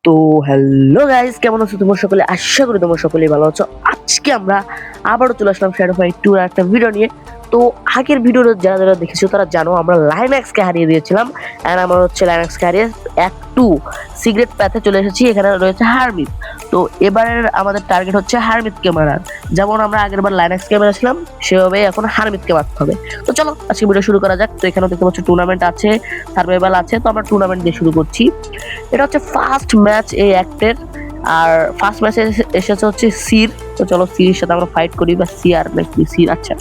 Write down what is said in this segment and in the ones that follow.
তো hello guys, কেমন আছো তোমরা সকলে? আশা করি তোমরা সকলেই ভালো আছো। আজকে আমরা আবারও চলে আসলাম শ্যাডো ফাইট 2 এর একটা ভিডিও নিয়ে। তো আগের ভিডিওটা যারা যারা দেখেছো তারা জানো আমরা লাইনএক্সকে হারিয়ে দিয়েছিলাম, এন্ড আমরা হচ্ছে লাইনএক্সকে হারিয়ে অ্যাক্ট 2 সিগারেট প্যাথে চলে এসেছি। এখানে রয়েছে হারমিত। তো এবারের আমাদের টার্গেট হচ্ছে হারমিতকে মারার। যেমন আমরা আগের বার লাইনএক্সকে মেরেছিলাম সেভাবে এখন হারমিতকে মারতে হবে। তো চলো আজকে ভিডিও শুরু করা যাক। তো এখানে দেখতে পাচ্ছ টুর্নামেন্ট আছে, সার্ভাইভাল আছে। তো আমরা টুর্নামেন্ট দিয়ে শুরু করছি। এটা হচ্ছে ফার্স্ট ম্যাচ এই অ্যাক্টের। আর ফার্স্ট ম্যাচে এসেছে হচ্ছে সির। তো চলো সির সাথে আমরা ফাইট করি, বা সিআর নাকি সির, আচ্ছা।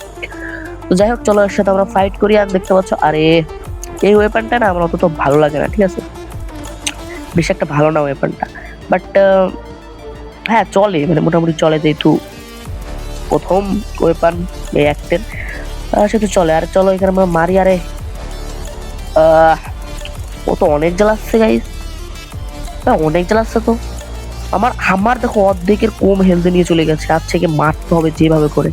তো যাই হোক, চলো এর সাথে আমরা ফাইট করি। আর দেখতে পাচ্ছ, আরে এই ওয়েপনটা না আমার অত ভালো লাগে না, ঠিক আছে, বেশ একটা ভালো না ওয়েপনটা। বাট হ্যাঁ চলে, মানে মোটামুটি চলে, যেহেতু প্রথম ওয়েপন এই অ্যাক্টের, সেটা চলে। আর চলো এখানে আমরা মারি। আরে ও তো অনেক জ্বালাচ্ছে গাইস, অনেক জ্বালাচ্ছে। তো আমার আমার দেখো অর্ধেকের কম হেলথ নিয়ে চলে গেছে। আচ্ছা, একে মারতে হবে যেভাবে করে।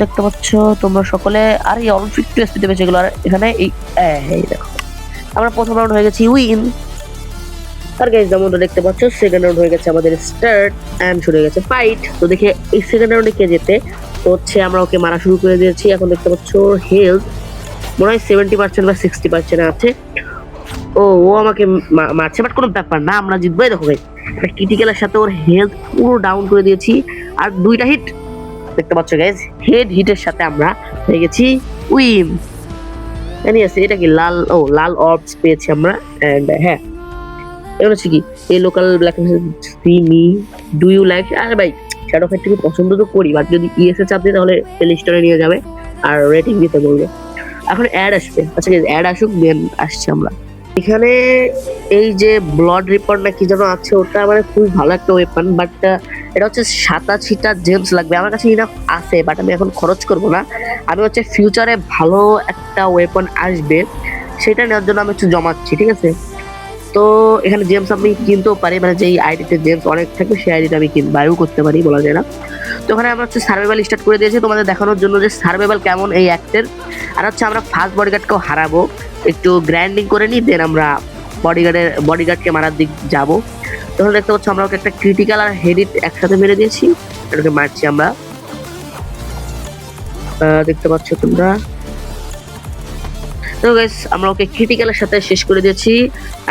দেখতে পাচ্ছ তোমরা সকলে। আর এই অল্প একটু স্পিডে বেঁচে গেলো। আর এখানে এই দেখো আমরা প্রথম রাউন্ড হয়ে গেছি উইন। আর গাইস যেমনটা দেখতে পাচ্ছ সেকেন্ড রাউন্ড হয়ে গেছে আমাদের স্টার্ট, এন্ড শুরু হয়ে গেছে ফাইট। তো দেখে এই সেকেন্ড রাউন্ডে কে যেতে, তো হচ্ছে আমরা ওকে মারা শুরু করে দিয়েছি। এখন দেখতে পাচ্ছ হেলথ মনে হয় 70% বা 60% আছে। ও আমাকে মারছে, বাট কোনো ব্যাপার না, আমরা জিতবো। দেখো ভাই, একটা ক্রিটিক্যালের সাথে ওর হেলথ পুরো ডাউন করে দিয়েছি। আর দুইটা হিট দেখতে পাচ্ছ গাইজ, হেড হিটের সাথে আমরা হয়ে গেছি উইন। এটা কি লাল অর্বস পেয়েছি আমরা। এন্ড হ্যাঁ, এবার হচ্ছে কি এই local black see me do you like. আর ভাই শ্যাডো ফাইটটাকে পছন্দ তো করি, বাট যদি ইএসএ চাপ দিই তাহলে প্লে স্টোরে নিয়ে যাবে আর রেটিং দিতে বলবে। এখন অ্যাড আসবে, আচ্ছা অ্যাড আসুক, দেন আসছে আমরা এখানে। এই যে ব্লাড রিপোর্ট না কি যেন আছে, ওটা মানে খুবই ভালো একটা ওয়েপন। বাট এটা হচ্ছে 87টা জেমস লাগবে। আমার কাছে ইনাফ আছে, বাট আমি এখন খরচ করব না। আমি হচ্ছে ফিউচারে ভালো একটা ওয়েপন আসবে, সেটা নেওয়ার জন্য আমি একটু জমাচ্ছি, ঠিক আছে। তো এখানে জেমস আমি কিনতেও পারি, মানে যেই আইডিতে জেমস অনেক থাকবে সেই আইডিটা আমি বায়ু করতে পারি, বলা যায় না। তো ওখানে আমরা হচ্ছে সার্ভাইভাল স্টার্ট করে দিয়েছি তোমাদের দেখানোর জন্য যে সার্ভাইভাল কেমন এই অ্যাক্টের। আর হচ্ছে আমরা ফার্স্ট বডিগার্ডকেও হারাবো, একটু গ্র্যান্ডিং করে নিই, দেন আমরা বডিগার্ডকে মারার দিক যাবো। তখন দেখতে পাচ্ছ আমরা ওকে একটা ক্রিটিক্যাল আর হেডিট একসাথে মেরে দিয়েছি, এটাকে মারছি আমরা। দেখতে পাচ্ছ তোমরা। তো গাইস আমরা ওকে ক্রিটিক্যালের সাথে শেষ করে দিয়েছি।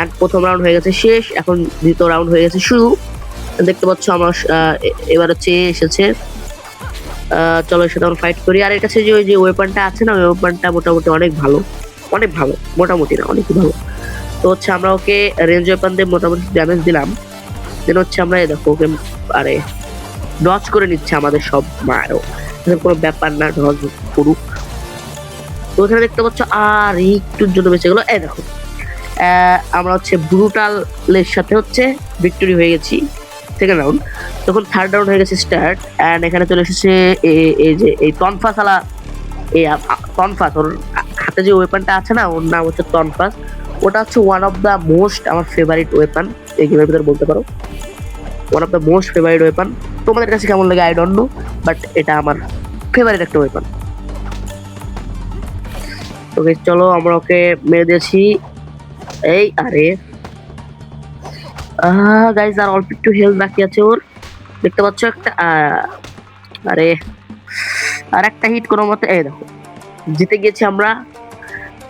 আর প্রথম রাউন্ড হয়ে গেছে শেষ, এখন দ্বিতীয় রাউন্ড হয়ে গেছে শুরু। দেখতে পাচ্ছ আমরা এবার হচ্ছে এসেছে। চলো এর সাথে আমরা ফাইট করি। আর এর কাছে যে ওই যে ওয়েপনটা আছে না, ওই ওয়েপনটা মোটামুটি অনেক ভালো, অনেক ভালো, মোটামুটি না অনেকই ভালো। তো হচ্ছে আমরা ওকে রেঞ্জ ওয়েপন দিয়ে মোটামুটি ড্যামেজ দিলাম। দেন হচ্ছে আমরা দেখো ওকে আরে ডজ করে নিচ্ছে আমাদের সব মারও, কোনো ব্যাপার না, ডজ করুক। তো এখানে দেখতে পাচ্ছ আর একটুর জন্য বেঁচে গেলো। এই দেখো আমরা হচ্ছে ব্রুটালের সাথে হচ্ছে ভিক্টরি হয়ে গেছি সেকেন্ড রাউন্ড। তখন থার্ড রাউন্ড হয়ে গেছে স্টার্ট, অ্যান্ড এখানে চলে এসেছে এই যে এই তনফাসালা। এই তনফাস, ওর হাতে যে ওয়েপনটা আছে না, ওর নাম হচ্ছে তনফাস। ওটা হচ্ছে ওয়ান অফ দ্য মোস্ট আমার ফেভারিট ওয়েপন এই গেমের ভিতরে, বলতে পারো one of the most favourite weapon. তোমাদের কাছে কেমন লাগে আই ডোন্ট নো, বাট এটা আমার ফেভারিট একটা ওয়েপন। ওকে চলো আমরা ওকে মেরে দিয়েছি। এই আরে গাইজ আর অল্প একটু হেলথ বাকি আছে ওর, দেখতে পাচ্ছ একটা। আরে আর একটা হিট কোনো মতে, এই দেখো জিতে গেছি আমরা।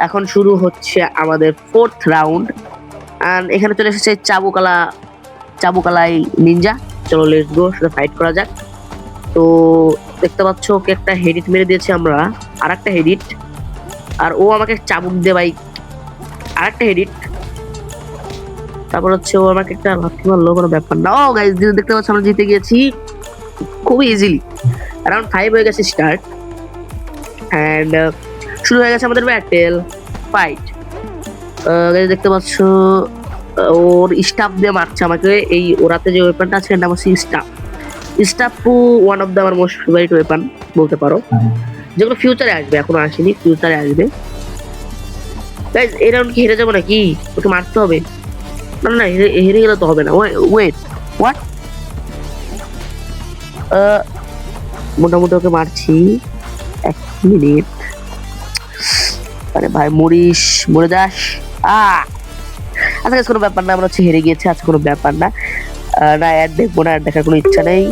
এখন শুরু হচ্ছে আমাদের ফোর্থ রাউন্ড, এন্ড এখানে চলে এসেছে চাবুকালাই নিনজা। চলো লেটস গো, সাথে ফাইট করা যাক। তো দেখতে পাচ্ছ ওকে একটা হেডিট মেরে দিয়েছি আমরা, আর একটা হেডিট। আর ও আমাকে চাবুক দিয়ে ভাই আর একটা হেডিট। তারপর হচ্ছে ও আমাকে একটা লাথি মারলো, কোনো ব্যাপার না। ও গাইস দেখতে পাচ্ছ আমরা জিতে গিয়েছি খুবই ইজিলি। অ্যারাউন্ড 5 হয়ে গেছে স্টার্ট, এন্ড শুরু হয়ে গেছে আমাদের ব্যাটেল ফাইট। দেখতে পাচ্ছ ওর স্টাফ দিয়ে মারছে আমাকে। এই ওরাতে যে ওয়েপনটা আছে এর নাম হচ্ছে স্টাফ ওয়ান অফ দ্য আমার মোস্ট ফেভারিট ওয়েপন বলতে পারো, যেগুলো ফিউচারে আসবে, এখনো আসেনি, ফিউচারে আসবে। গাইস এই রাউন্ড কি হেরে যাবো নাকি? ওকে মারতে হবে। না না, হেরে গেলে তো হবে না। ওয়েট হোয়াট, মোটামুটি ওকে মারছি। 1 মিনিট। আরে ভাই মরে যাস। আচ্ছা guys, কোনো ব্যাপার না, আমরা হচ্ছে হেরে গিয়েছি। আচ্ছা কোনো ব্যাপার না, না অ্যাড দেখবো না, অ্যাড দেখার কোনো ইচ্ছা নেই।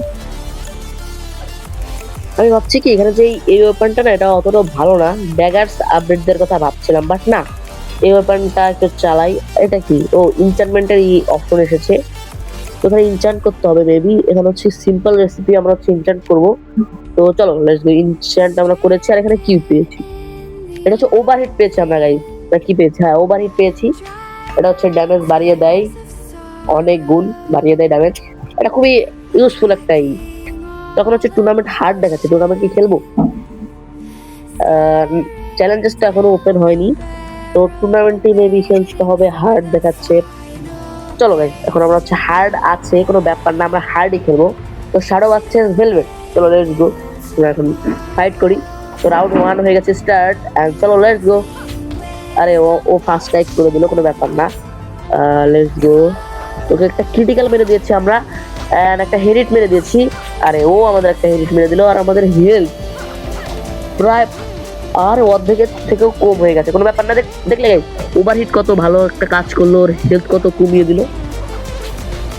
আমি ভাবছি কি এখানে যে এই ওয়েপনটা না, এটা অতটা ভালো না, ড্যাগার্স আপডেটদের কথা ভাবছিলাম, বাট না, এই ওয়েপনটা একটু চালাই। এটা কি, ও ইনচান্টমেন্টের এই অপশন এসেছে, ওখানে ইনচান্ট করতে হবে মেবি। এখানে হচ্ছে সিম্পল রেসিপি, আমরা হচ্ছে ইনচান্ট করবো। তো চলো লেটস গো, ইনচান্ট আমরা করেছি। আর এখানে কি পেয়েছি, এটা হচ্ছে ওভারহিট পেয়েছি আমরা গাইস। কি পেয়েছি, হ্যাঁ ওভারহিট পেয়েছি। এটা হচ্ছে ড্যামেজ বাড়িয়ে দেয়, অনেক গুণ বাড়িয়ে দেয় ড্যামেজ। এটা খুবই ইউজফুল একটাই। তখন হচ্ছে টুর্নামেন্ট হার্ড দেখাচ্ছে, টুর্নামেন্ট কি খেলবো? চ্যালেঞ্জেসটা এখনো ওপেন হয়নি, তো টুর্নামেন্টে মেবি খেলতে হবে, হার্ড দেখাচ্ছে। চলো গাইস, এখন আমরা হচ্ছে হার্ড আছে, কোনো ব্যাপার না, আমরা হার্ডই খেলবো। তো শ্যাডো আছে ভেলভেট, চলো লেটস গো, আমরা এখন ফাইট করি। তো রাউন্ড 1 হয়ে গেছে স্টার্ট, এন্ড চলো লেটস গো। আরে ও ফার্স্ট স্ট্রাইক করে দিল, কোনো ব্যাপার না, লেটস গো। ওকে একটা ক্রিটিক্যাল মেরে দিয়েছি আমরা, এন্ড একটা হেরিট মেরে দিয়েছি। আরে ও আমাদের একটা হেরিট মেরে দিল, আর আমাদের হেলথ প্রায় আর অর্ধেকের থেকেও কম হয়ে গেছে। কোনো ব্যাপার না, দেখলে গাইস ওভারহিট কত ভালো একটা কাজ করলো, ওর হেলথ কত কমিয়ে দিল,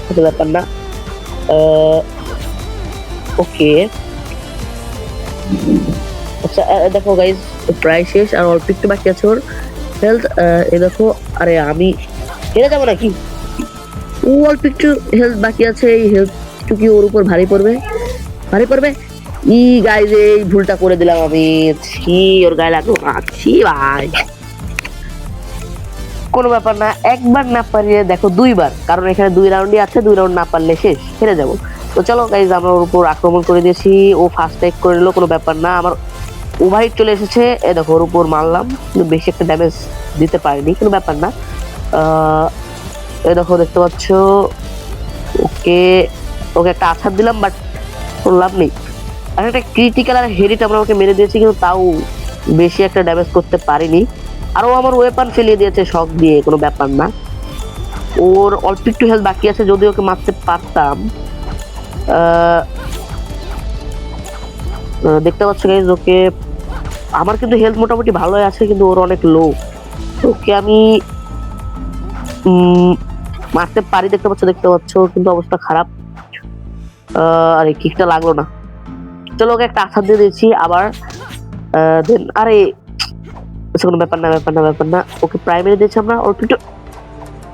কোনো ব্যাপার না। ওকে আচ্ছা, দেখো গাইস প্রায় শেষ, আর অল্প একটু বাকি আছে ওর হেলথ। এ দেখো, আরে আমি হেরে যাবো নাকি? ও অল্প একটু হেলথ বাকি আছে, এই হেলথ একটু কি ওর উপর ভারী পড়বে? ভারী পড়বে। গাইস এই ভুলটা করে দিলাম আমি, ছি ওর গায়ে লাগলো না, ছি ভাই। কোনো ব্যাপার না, একবার না পারিয়ে দেখো দুইবার, কারণ এখানে 2 রাউন্ডই আছে, 2 রাউন্ড না পারলে শেষ, হেরে যাবো। তো চলো গাইস, আমরা ওর উপর আক্রমণ করে দিয়েছি, ও ফার্স্ট স্ট্রাইক করে নিল, কোনো ব্যাপার না। আমার ওভারহিট চলে এসেছে, এ দেখো ওর উপর মারলাম, কিন্তু বেশি একটা ড্যামেজ দিতে পারিনি, কোনো ব্যাপার না। এ দেখো দেখতে পাচ্ছ, ওকে ওকে একটা আছাড় দিলাম, বাট কোনো লাভ নেই। আর একটা ক্রিটিক্যাল আর হেরিট আমরা ওকে মেরে দিয়েছি, কিন্তু তাও বেশি একটা ড্যামেজ করতে পারিনি। আর ও আমার ওয়েপন ফেলিয়ে দিয়েছে শক দিয়ে, কোনো ব্যাপার না। ওর অল্প একটু হেলথ বাকি আছে, যদি ওকে মারতে পারতাম। দেখতে পাচ্ছ গাইস, ওকে আমার কিন্তু হেলথ মোটামুটি ভালোই আছে, কিন্তু ওর অনেক লো। ওকে আমি মারতে পারি, দেখতে পাচ্ছ, কিন্তু অবস্থা খারাপ। আরে কিকটা লাগলো না। চলো ওকে একটা আছাড় দিয়ে দিয়েছি আবার। দেন আরে কোনো ব্যাপার না, ওকে প্রাইমারি দিয়েছি আমরা অল্প একটু।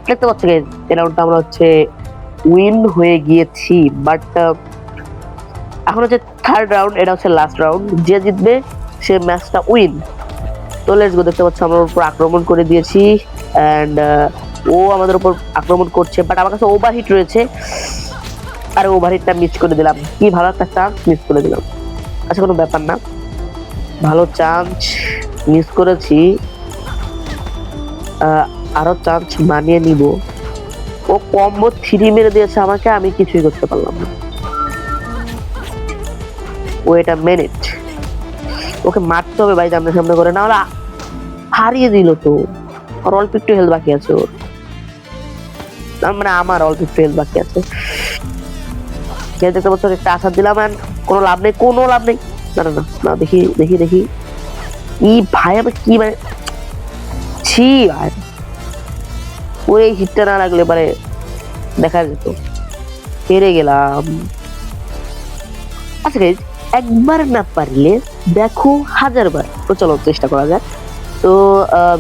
দেখতে পাচ্ছ গাইস, এই রাউন্ডটা আমরা হচ্ছে উইন হয়ে গিয়েছি, বাট এখন হচ্ছে থার্ড রাউন্ড, এটা হচ্ছে লাস্ট রাউন্ড, যে জিতবে সে ম্যাচটা উইন। তো লেটস গো, দেখতে পাচ্ছ আমরা ওর উপর আক্রমণ করে দিয়েছি, এন্ড ও আমাদের উপর আক্রমণ করছে, বাট আমার কাছে ওভারহিট রয়েছে, আর ওভারহিটটা মিস করে দিলাম। কি ভালো একটা চান্স মিস করে দিলাম। আচ্ছা কোনো ব্যাপার না, ভালো চান্স মিস করেছি, আরো চান্স মানিয়ে নিব। ও কম্বো 3 মেরে দিয়েছে আমাকে, আমি কিছুই করতে পারলাম না। ওয়েট আ মিনিট, ওকে মারতে হবে ভাই সামনে সামনে করে, না হলে হারিয়ে দিল তো। আর অল্প একটু হেলথ বাকি আছে ওর, মানে আমার অল্প একটু হেলথ বাকি আছে। দেখতে পাচ্ছ একটা আশা দিলাম, কোনো লাভ নেই, না দেখি ই ভাই, আমি কি মানে ছি ভাই, ওই হিটটা না লাগলে পারে দেখা যেত, হেরে গেলাম। আচ্ছা গাইস, একবার না পারলে দেখো 1000 বার, তো চলো চেষ্টা করা যাক। তো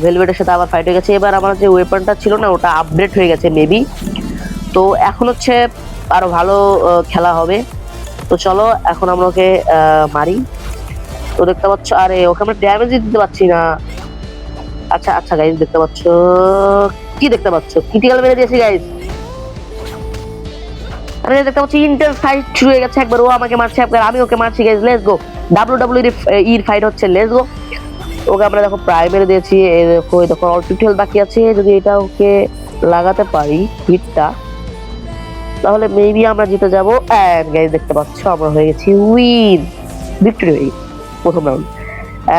ভেলভেটের সাথে আবার ফাইট হয়ে গেছে, এবার আমার যে ওয়েপনটা ছিল না, ওটা আপডেট হয়ে গেছে মেবি। তো এখন হচ্ছে আরো ভালো খেলা হবে। তো চলো এখন আমরা ওকে মারি। তো দেখতে পাচ্ছ, আরে ওকে আমরা ড্যামেজই দিতে পারছি না। আচ্ছা গাইস, দেখতে পাচ্ছ, ক্রিটিক্যাল মেরে দিয়েছি গাইস। আরে দেখতে পাচ্ছি ইন্টার ফাইট শুরু হয়ে গেছে, একবার ও আমাকে মারছে, একবার আমি ওকে মারছি গাইস। লেটস গো, WWE এর ফাইট হচ্ছে, লেটস গো। ওকে আমরা দেখো প্রায় মেরে দিয়েছি, দেখো অল্প একটু হেলথ বাকি আছে, যদি এটা ওকে লাগাতে পারি হিটটা, তাহলে মেবি আমরা জিতে যাবো। এন্ড গাইস দেখতে পাচ্ছ, আমরা হয়ে গেছি উইন, ভিক্টরি হয়ে গেছি প্রথম রাউন্ড।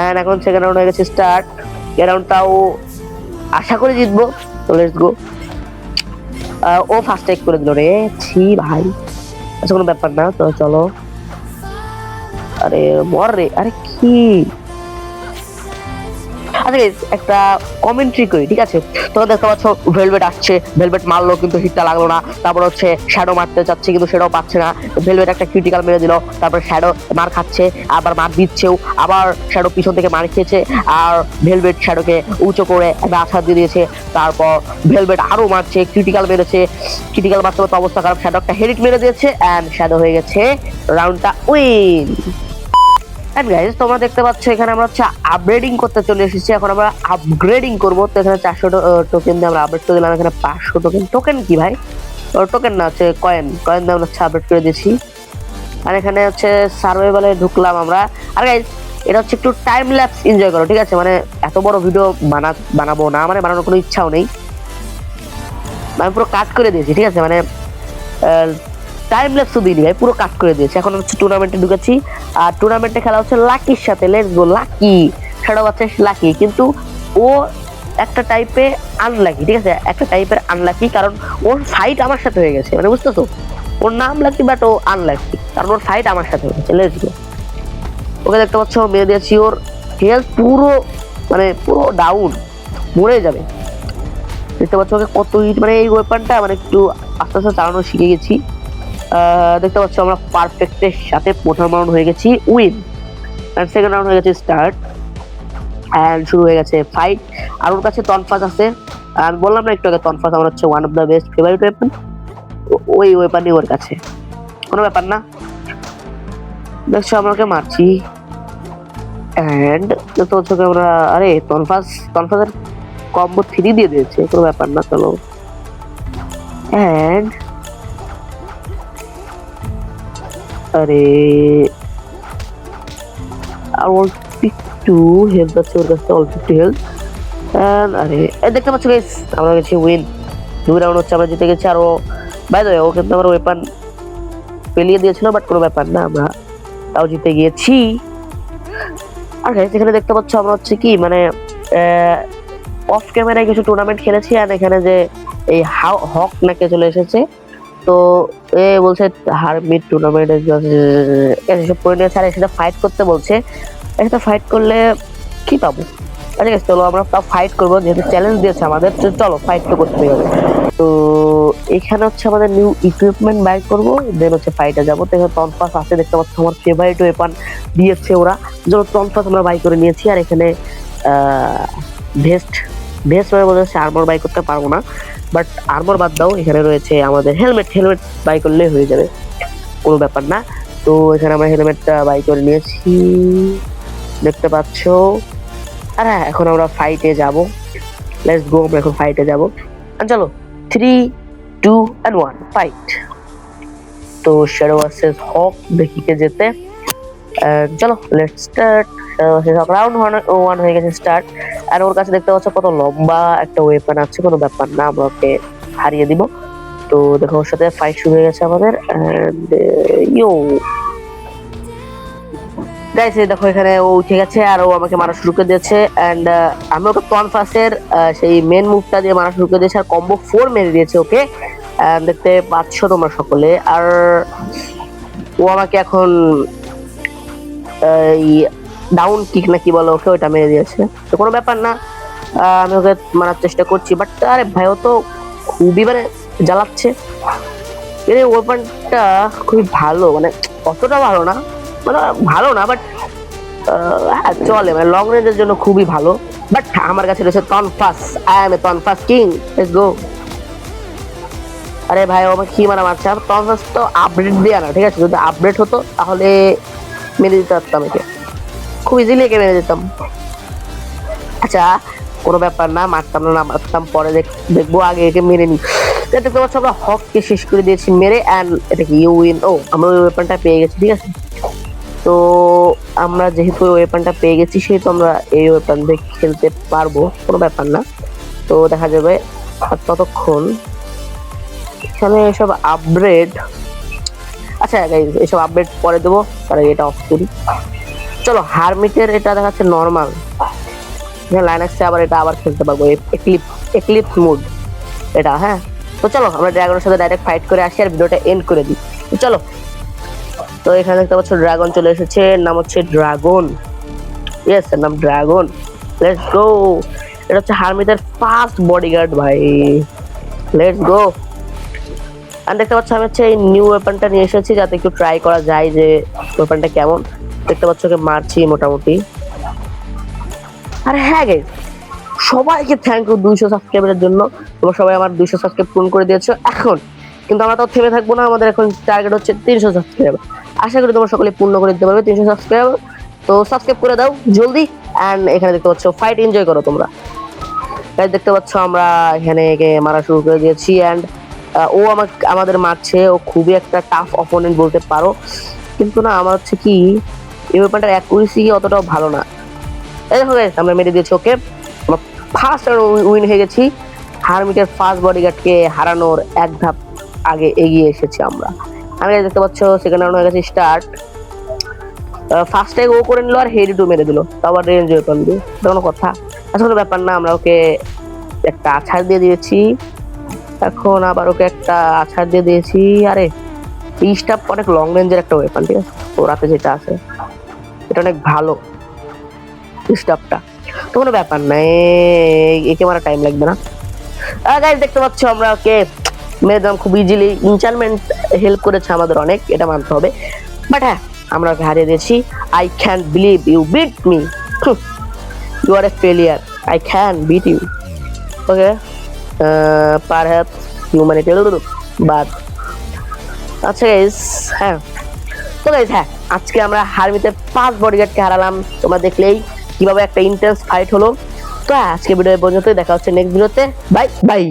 এন্ড এখন সেকেন্ড রাউন্ড হয়ে গেছে স্টার্ট, এই রাউন্ডটাও আশা করে জিতবো। তো লেটস গো। ও ফার্স্ট স্ট্রাইক করে দিল রে, ছি ভাই। আচ্ছা কোনো ব্যাপার না, তো চলো। আরে মর রে, আরে কি আচ্ছা guys, একটা কমেন্ট্রি করি, ঠিক আছে? তোমরা দেখতে পাচ্ছ ভেলভেট আসছে, ভেলভেট মারলো কিন্তু হিটটা লাগলো না। তারপর হচ্ছে শ্যাডো মারতে চাচ্ছে কিন্তু সেটাও পাচ্ছে না। ভেলভেট একটা ক্রিটিক্যাল মেরে দিল, তারপর শ্যাডো মার খাচ্ছে, আবার মার দিচ্ছেও, আবার শ্যাডো পিছন থেকে মার খেয়েছে, আর ভেলভেট শ্যাডোকে উঁচু করে একটা আঘাত দিয়ে দিয়েছে। তারপর ভেলভেট আরো মারছে, ক্রিটিক্যাল মেরেছে, ক্রিটিক্যাল মারতে মারতে অবস্থা খারাপ, শ্যাডো একটা হেডিট মেরে দিয়েছে এন্ড শ্যাডো হয়ে গেছে রাউন্ডটা উইন। এন্ড গাইস, তোমরা দেখতে পাচ্ছ এখানে আমরা হচ্ছে আপগ্রেডিং করতে চলে এসেছি। এখন আমরা আপগ্রেডিং করব। তো এখানে 400 টোকেন দিয়ে আমরা আপগ্রেড করে দিলাম। এখানে 500 টোকেন। টোকেন কি ভাই? টোকেন না, হচ্ছে কয়েন দিয়ে আমরা হচ্ছে আপগ্রেড করে দিয়েছি। আর এখানে হচ্ছে সার্ভাইভালে ঢুকলাম আমরা। আর গাইস, এটা হচ্ছে একটু টাইম ল্যাপস এনজয় করো, ঠিক আছে? মানে এত বড় ভিডিও বানাবো না, মানে বানানোর কোনো ইচ্ছাও নেই। আমি পুরো কাট করে দিয়েছি, ঠিক আছে? মানে টাইম ল্যাপসও দিইনি ভাই, পুরো কাট করে দিয়েছি। এখন হচ্ছে টুর্নামেন্টে ঢুকেছি, আর টুর্নামেন্টে খেলা হচ্ছে লাকির সাথে। Let's go lucky. সেটা হচ্ছে লাকি, কিন্তু ও একটা টাইপে আনলাকি, ঠিক আছে? একটা টাইপের আনলাকি, কারণ ওর ফাইট আমার সাথে হয়ে গেছে, মানে বুঝতেছো? ওর নাম লাকি বাট ও আনলাকি, কারণ ওর ফাইট আমার সাথে হয়ে গেছে। Let's go. ওকে দেখতে পাচ্ছ মেরে দিয়েছি, ওর হেলথ পুরো মানে পুরো ডাউন, মরে যাবে। দেখতে পাচ্ছ ওকে কত হিট, মানে এই ওয়েপনটা মানে একটু আস্তে আস্তে চালানো শিখে গেছি। দেখতে পাচ্ছ আমরা পারফেক্টের সাথে প্রথম রাউন্ড হয়ে গেছি উইন, এন্ড সেকেন্ড রাউন্ড হয়ে গেছে স্টার্ট, এন্ড শুরু হয়ে গেছে ফাইট। আর ওর কাছে তনফাস আছে। আমি বললাম না একটু আগে, তনফাস আমার হচ্ছে one of the best favourite weapon. ওই ওয়েপনই ওর কাছে, কোনো ব্যাপার না। দেখছো আমরা ওকে মারছি, এন্ড দেখতে পাচ্ছ আমরা, আরে তনফাসের কম্বো 3 দিয়ে দিয়েছে, কোনো ব্যাপার না। চলো, এন্ড আরে আর একটু হেলথ আছে ওর কাছে, অল্প একটু হেলথ। আরে দেখতে পাচ্ছ গাইস, আমরা গেছি উইন। 2 রাউন্ড হচ্ছে আমরা জিতে গেছি। আর ও বাই দ্য ওয়ে, ও কিন্তু আমার ওয়েপন পেলিয়ে দিয়েছিল, বাট কোনো ব্যাপার না, আমরা তাও জিতে গিয়েছি। আর গাইস, এখানে দেখতে পাচ্ছ আমরা হচ্ছে কি মানে অফ ক্যামেরায় কিছু টুর্নামেন্ট খেলেছি। আর এখানে যে এই হক নাকি চলে এসেছে, তো এ বলছে হারমিট টুর্নামেন্টে এসব করে নিয়েছে, আর সেটা ফাইট করতে বলছে। একটা ফাইট করলে কি পাবো? ঠিক আছে, চলো আমরা তাও ফাইট করবো, যেহেতু চ্যালেঞ্জ দিয়েছে আমাদের, চলো ফাইট তো করতেই হবে। তো এখানে হচ্ছে আমাদের নিউ ইকুইপমেন্ট বাই করবো, দেন হচ্ছে ফাইটে যাবো। তো এখানে টনফাস আছে, দেখতে পাচ্ছ আমার ফেভারিট ওয়েপন দিয়েছে ওরা, যেন টনফাস আমরা বাই করে নিয়েছি। আর এখানে ভেস্ট মানে বলছে আর্মর বাই করতে পারবো না, বাট আর্মর বাদ দাও, এখানে রয়েছে আমাদের হেলমেট বাই করলে হয়ে যাবে, কোনো ব্যাপার না। তো এখানে আমরা হেলমেটটা বাই করে নিয়েছি, দেখতে পাচ্ছ। আর হ্যাঁ, এখন আমরা ফাইটে যাব। লেটস গো, আমরা এখন ফাইটে যাব। চলো 3, 2 and 1 ফাইট। তো শ্যাডো ভার্সেস হক, দেখি কে যেতে। চলো লেটস স্টার্ট। রাউন্ড 1 হয়ে গেছে স্টার্ট। আর ওর কাছে দেখতে পাচ্ছ কত লম্বা একটা ওয়েপন আছে, কোনো ব্যাপার না, আমরা ওকে হারিয়ে দিব। তো দেখো ওর সাথে ফাইট শুরু হয়ে গেছে আমাদের। এন্ড ইয়ো গাইস, দেখো এখানে ও উঠে গেছে, আর ও আমাকে মারা শুরু করে দিয়েছে। এন্ড আমি ওকে টনফাসের সেই মেন মুভটা দিয়ে মারা শুরু করে দিয়েছি, আর কম্বো 4 মেরে দিয়েছে ওকে, দেখতে পাচ্ছ তোমরা সকলে। আর ও আমাকে এখন ডাউন কিক না কি বলো ওকে, ওইটা মেরে দিয়েছে। তো কোনো ব্যাপার না, আমি ওকে মারার চেষ্টা করছি, বাট আরে ভাই ও তো খুবই মানে জ্বালাচ্ছে। এর ওয়েপনটা খুবই ভালো, মানে অতটা ভালো না, মানে ভালো না, বাট হ্যাঁ চলে, মানে লং রেঞ্জের জন্য খুবই ভালো। বাট আমার কাছে রয়েছে tonfas, I am a tonfas king. Let's go. আরে ভাই ও আমাকে কি মারছে? আর টনফাস তো আপডেট দেয়া না, ঠিক আছে? যদি আপডেট হতো তাহলে মেরে দিতে পারতাম একে, খুব ইজিলি একে মেরে দিতাম। আচ্ছা কোনো ব্যাপার না, মারতাম না মারতাম পরে দেখবো, আগে একে মেরে নি। দেখতে পাচ্ছ আমরা হককে শেষ করে দিয়েছি মেরে, এন্ড এটা কি ইউ উইন। ও আমরা ওই ওয়েপনটা পেয়ে গেছি, ঠিক আছে? তো আমরা যেহেতু ওই ওয়েপনটা পেয়ে গেছি, সেহেতু আমরা এই ওয়েপন দিয়ে খেলতে পারবো, কোনো ব্যাপার না। তো দেখা যাবে। আর ততক্ষণ এখানে এসব আপগ্রেড, আচ্ছা গাইস এসব আপডেট পরে দেবো, তাহলে এটা অফ করি। চলো হারমিটের এটা দেখাচ্ছে নর্মাল, লাইনাক্সে আবার এটা আবার খেলতে পারবো, এক্লিপস মোড এটা। হ্যাঁ, তো চলো আমরা ড্রাগনের সাথে ডাইরেক্ট ফাইট করে আসি আর ভিডিওটা এন্ড করে দিই। চলো। তো এখানে দেখতে পাচ্ছ ড্রাগন চলে এসেছে, নাম হচ্ছে ড্রাগন। ইয়েস, নাম ড্রাগন। Let's go. এটা হচ্ছে হারমিতের ফার্স্ট বডিগার্ড ভাই, লেটস গো। আর দেখতে পাচ্ছ আমি হচ্ছে এই নিউ ওয়েপনটা নিয়ে এসেছি যাতে একটু ট্রাই করা যায় যে ওয়েপনটা কেমন। দেখতে পাচ্ছ ওকে মারছি মোটামুটি। আর হ্যাঁ গাইস, সবাইকে থ্যাংক ইউ 200 সাবস্ক্রাইবারের জন্য। তোমরা সবাই আমার 200 সাবস্ক্রাইব পূরণ করে দিয়েছো। এখন কিন্তু আমরা তো থেমে থাকবো না, আমাদের এখন টার্গেট হচ্ছে 300 সাবস্ক্রাইবার। আশা করি তোমরা সকলে পূর্ণ করে দিতে পারবে 300 সাবস্ক্রাইবার। তো সাবস্ক্রাইব করে দাও জলদি। অ্যান্ড এখানে দেখতে পাচ্ছ ফাইট এনজয় করো তোমরা। গাইস দেখতে পাচ্ছ আমরা এখানে একে মারা শুরু করে দিয়েছি। অ্যান্ড ও আমাদের মারছে। ও খুবই একটা টাফ অপোনেন্ট বলতে পারো, কিন্তু না আমার হচ্ছে কি এই ব্যাপারটার অ্যাকুরেসি অতটাও ভালো না। এই দেখো গাইস, আমরা মেরে দিয়েছি ওকে। আমরা ফার্স্ট উইন হয়ে গেছি। হারমিটের ফার্স্ট বডিগার্ডকে হারানোর এক ধাপ আগে এগিয়ে এসেছি আমরা। আমি দেখতে পাচ্ছ সেকেন্ড রাউন্ড হয়ে গেছে স্টার্ট। ফার্স্টে ও করে নিল আর হেডি টু মেরে দিল, আবার রেঞ্জ ওয়েপন দিয়ে। কোনো কথা আসলে ব্যাপার না। আমরা ওকে একটা আছাড় দিয়ে দিয়েছি, এখন আবার ওকে একটা আছাড় দিয়ে দিয়েছি। আরে এই স্টাফ অনেক লং রেঞ্জের একটা ওয়েপন, ঠিক আছে? ওরাতে যেটা আছে এটা অনেক ভালো স্টাফটা, তো কোনো ব্যাপার নাই, একে মারা টাইম লাগবে না। গাইস দেখতে পাচ্ছ আমরা ওকে মেরে দিলাম খুব ইজিলি। ইনচারমেন্ট হেল্প করেছে আমাদের অনেক, এটা মানতে হবে। বাট হ্যাঁ, আমরা ওকে হারিয়ে দিয়েছি। I can believe you beat me, you are a failure, I can beat you. Okay, perhaps humanity, but আচ্ছা গাইস। হ্যাঁ তো গাইস, হ্যাঁ আজকে আমরা হারমিতের ফার্স্ট বডিগার্ডকে হারালাম। তোমরা দেখলেই কিভাবে একটা ইন্টেন্স ফাইট হলো। তো আজকে ভিডিও পর্যন্ত, দেখা হচ্ছে নেক্সট ভিডিওতে। Bye bye.